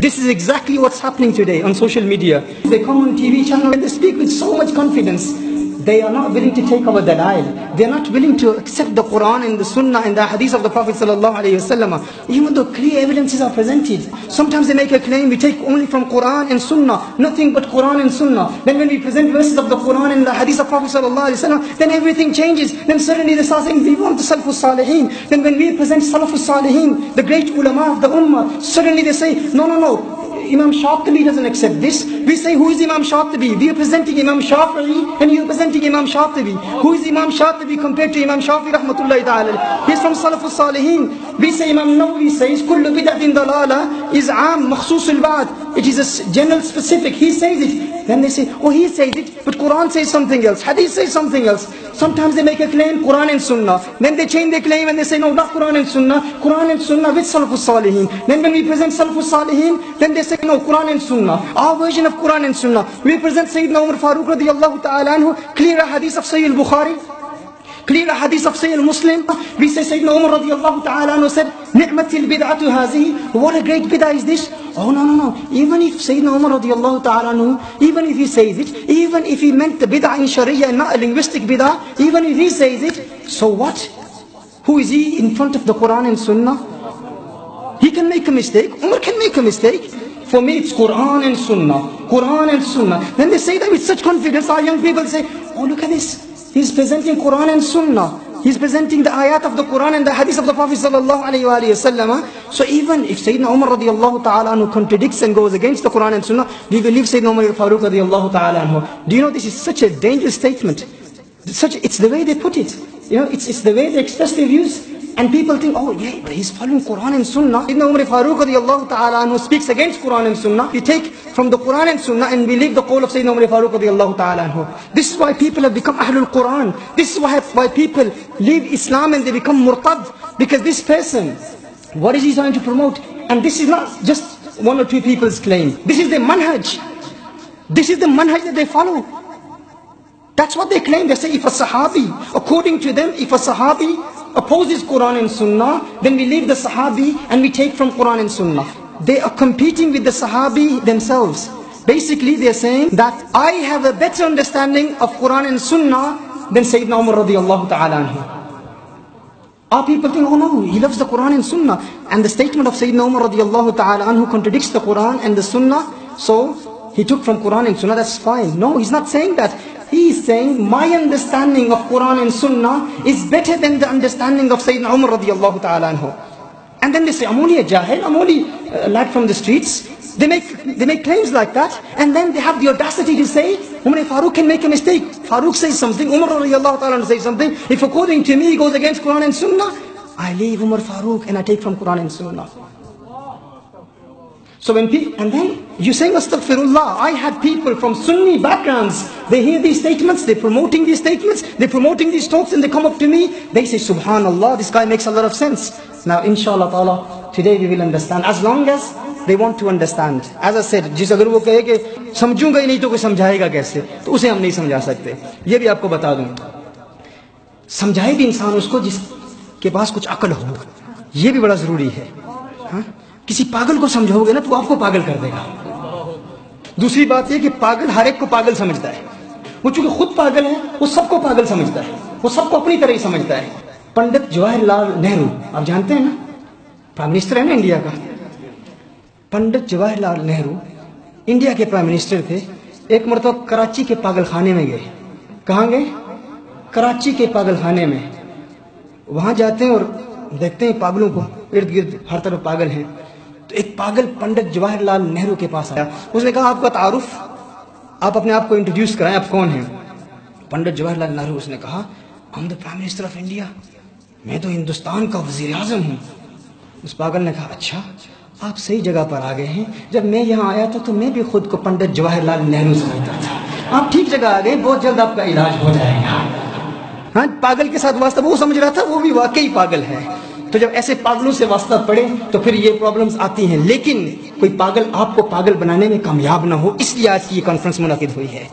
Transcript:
This is exactly what's happening today on social media. They come on TV channel and they speak with so much confidence. They are not willing to take our dalail. They are not willing to accept the Quran and the Sunnah and the Hadith of the Prophet ﷺ, even though clear evidences are presented. Sometimes they make a claim, we take only from Quran and Sunnah, nothing but Quran and Sunnah. Then when we present verses of the Quran and the Hadith of Prophet ﷺ, then everything changes. Then suddenly they start saying, we want the Salafus Salihin. Then when we present Salafus Salihin, the great ulama of the Ummah, suddenly they say, no. Imam Shatibi doesn't accept this. We say, who is Imam Shatibi? We are presenting Imam Shafi'i and you are presenting Imam Shatibi. Who is Imam Shatibi compared to Imam Shafi'i rahmatullahi ta'ala? He is from Salafus Salihin. We say Imam Nawawi says, Kullu bid'atin dalala is aam makhsus al-ba'd. It is a general specific. He says it. Then they say, oh, he says it, but Quran says something else. Hadith says something else. Sometimes they make a claim, Quran and Sunnah. Then they change their claim and they say, no, not Quran and Sunnah. Quran and Sunnah with Salafus Salihin. Then when we present Salafus Salihin, then they say, no, Quran and Sunnah. Our version of Quran and Sunnah. We present Sayyidina Umar Farooq radiyallahu ta'ala anhu, clear hadith of Sayyid al-Bukhari, clear hadith of Sayyid Muslim. We say Sayyidina Umar radiyallahu ta'ala anhu said, Ni'matil bid'atu hazihi. What a great bid'ah is this? Oh no. Even if Sayyidina Umar radiyallahu ta'ala anhu, even if he says it, even if he meant the bid'ah in Sharia and not a linguistic bid'ah, even if he says it, so what? Who is he in front of the Quran and Sunnah? He can make a mistake. Umar can make a mistake. For me, it's Quran and Sunnah. Quran and Sunnah. Then they say that with such confidence. Our young people say, oh, look at this. He's presenting Quran and Sunnah. He's presenting the ayat of the Quran and the hadith of the Prophet sallallahu alayhi wa sallam. So even if Sayyidina Umar radiyallahu ta'ala anhu contradicts and goes against the Quran and Sunnah, we believe Sayyidina Umar Farooq radiyallahu ta'ala anhu. Do you know this is such a dangerous statement? It's the way they put it. You know, it's the way they express their views. And people think, oh yeah, but he's following Quran and Sunnah. Sayyidina Umar Farooq radiyallahu ta'ala anhu speaks against Quran and Sunnah. We take from the Quran and Sunnah and we leave the call of Sayyidina Umar Farooq radiyallahu ta'ala anhu. This is why people have become Ahlul Quran. This is why people leave Islam and they become murtad. Because this person, what is he trying to promote? And this is not just one or two people's claim. This is the manhaj. This is the manhaj that they follow. That's what they claim. They say if a Sahabi, according to them, if a Sahabi opposes Quran and Sunnah, then we leave the Sahabi and we take from Quran and Sunnah. They are competing with the Sahabi themselves. Basically they are saying that I have a better understanding of Quran and Sunnah than Sayyidina Umar radiyallahu ta'ala anhu. Our people think, oh no, he loves the Quran and Sunnah. And the statement of Sayyidina Umar radiyallahu ta'ala anhu contradicts the Quran and the Sunnah. So he took from Quran and Sunnah, that's fine. No, he's not saying that. He is saying, my understanding of Quran and Sunnah is better than the understanding of Sayyidina Umar radiyallahu ta'ala anhu. And then they say, I'm only a jahil, I'm only a lad from the streets. They make claims like that. And then they have the audacity to say, Umar Farooq can make a mistake. Farooq says something, Umar radiyallahu ta'ala anhu says something. If according to me he goes against Quran and Sunnah, I leave Umar Farooq and I take from Quran and Sunnah. So and then you're saying astaghfirullah. I had people from Sunni backgrounds. They hear these statements, they're promoting these statements, they're promoting these talks, and they come up to me. They say, Subhanallah, this guy makes a lot of sense. Now, inshallah ta'ala, today we will understand. As long as they want to understand. As I said, जिस अगर वो कहे कि समझूंगा ही नहीं तो कोई समझाएगा कैसे, तो उसे हम नहीं समझा सकते. ये भी आपको बता दूं. समझाए भी इंसान उसको जिसके पास कुछ अकल हो. ये भी बड़ा जरूरी है. हाँ? किसी पागल को समझाओगे ना तो आपको पागल कर देगा. दूसरी बात ये कि पागल हर एक को पागल समझता है. वो चूंकि खुद पागल है, वो सबको पागल समझता है. वो सबको अपनी तरह ही समझता है. पंडित जवाहरलाल नेहरू, आप जानते हैं ना, प्राइम मिनिस्टर है ना इंडिया का. पंडित जवाहरलाल नेहरू इंडिया के प्राइम मिनिस्टर थे. एक मरतबा कराची के पागल खाने में गए. कहाँ गए? कराची के पागल खाने में. वहां जाते हैं और देखते हैं पागलों को, इर्द गिर्द हर तरफ पागल हैं. तो एक पागल पंडित जवाहरलाल नेहरू के पास आया. उसने कहा, आपका तारुफ, आप अपने आप को इंट्रोड्यूस कराएं, आप कौन हैं? पंडित जवाहरलाल नेहरू उसने कहा, I am the prime minister of India. मैं तो हिंदुस्तान का वजीर आजम हूँ. उस पागल ने कहा, अच्छा, आप सही जगह पर आ गए हैं. जब मैं यहाँ आया था तो मैं भी खुद को पंडित जवाहरलाल नेहरू समझता था. आप ठीक जगह आ गए, बहुत जल्द आपका इलाज हो जाएगा. हाँ, पागल के साथ वास्ता वो समझ रहा था, वो भी वाकई पागल है. तो जब ऐसे पागलों से वास्ता पड़े तो फिर ये प्रॉब्लम्स आती हैं. लेकिन कोई पागल आपको पागल बनाने में कामयाब ना हो, इसलिए आज की ये कॉन्फ्रेंस मुनाकिद हुई है.